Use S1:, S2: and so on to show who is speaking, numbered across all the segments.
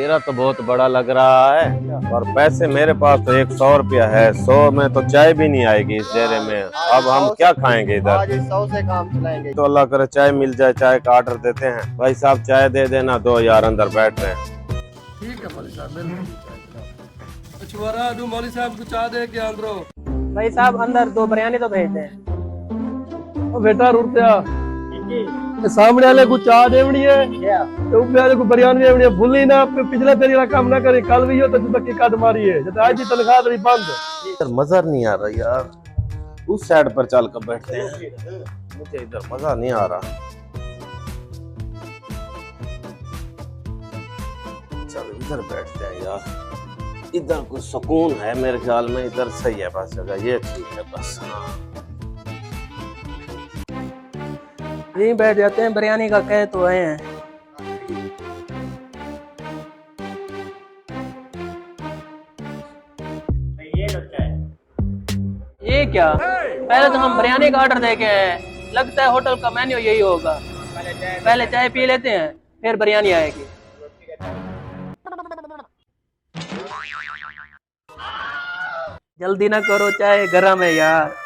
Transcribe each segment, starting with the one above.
S1: तेरा तो बहुत बड़ा लग रहा है और पैसे मेरे पास तो 100 रुपया है। 100 में तो चाय भी नहीं आएगी इस डेरे में। अब हम क्या खाएंगे इधर?
S2: आज 100 से काम चलाएंगे।
S1: तो अल्लाह करे चाय मिल जाए, चाय का ऑर्डर देते हैं। भाई साहब चाय दे देना, दो यार अंदर बैठ रहे हैं।
S3: ठीक है मौली साहब, छुआरा दो मौली साहब को चाह दे के अंदरो।
S4: भाई साहब अंदर 2 बिरयानी तो भेज दें।
S3: बेटा रुपया सामने वाले को चाह देवनी है, ऊपर वाले को बिरयानी देवनी है। भूली ना पिछले तेरी वाला काम ना करे, कल भी हो तो तू काट मारी है जब आज की तनख्वाह तेरी बंद।
S1: मजा नहीं आ रहा यार, उस साइड पर चल कर बैठते हैं। मुझे इधर मजा नहीं आ रहा। चल इधर बैठते हैं यार, इधर कुछ सुकून है मेरे ख्याल में। इधर सही है बस जगह, ये ठीक है बस।
S4: यहीं बैठ जाते हैं, बिरयानी का कह तो आए हैं। ये क्या, पहले तो हम बिरयानी का ऑर्डर दे के आए, लगता है होटल का मेन्यू यही होगा। पहले चाय पी लेते हैं फिर बिरयानी आएगी। जल्दी ना करो, चाय गरम है यार।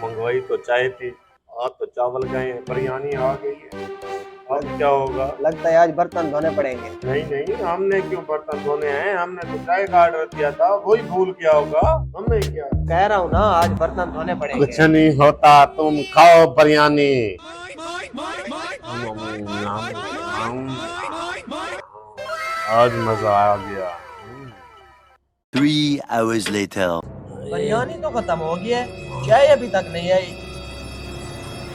S1: मंगवाई तो चाय थी, आज तो चावल गए हैं, बिरयानी आ गई है। अब क्या होगा?
S2: लगता है आज बर्तन धोने पड़ेंगे।
S1: नहीं नहीं, हमने क्यों बर्तन धोने हैं? हमने तो चाय का ऑर्डर दिया था, वही भूल गया होगा। हमने क्या
S2: कह रहा हूँ ना, आज बर्तन धोने पड़ेंगे।
S1: कुछ नहीं होता, तुम खाओ बिरयानी। आज मजा आ गया।
S5: 3 hours later.
S2: बिरयानी तो खत्म हो गई है, चाय अभी तक नहीं आई।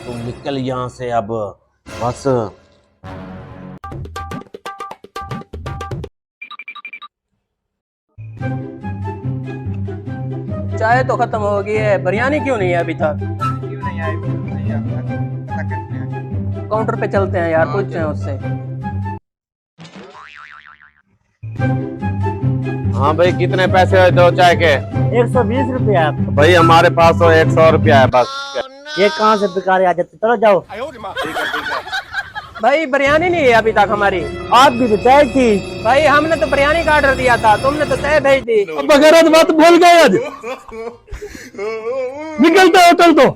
S1: तुम निकल यहाँ से अब बस।
S4: चाय तो खत्म हो गई है, बिरयानी क्यों नहीं है अभी तक?
S2: क्यों नहीं आई?
S4: काउंटर पे चलते हैं यार, पूछते हैं उससे।
S1: हाँ भाई, कितने पैसे है दो चाय के?
S6: 120 रुपया।
S1: भाई हमारे पास तो 100 रुपया है बस।
S6: ये कहाँ से बेकार आ जाते, चलो जाओ।
S4: भाई बिरयानी नहीं है अभी तक हमारी।
S6: आप भी तो चाय थी।
S4: भाई हमने तो बिरयानी का ऑर्डर दिया था, तुमने तो चाय भेज दी।
S3: बगैर बात भूल गए आज। निकलते होटल तो।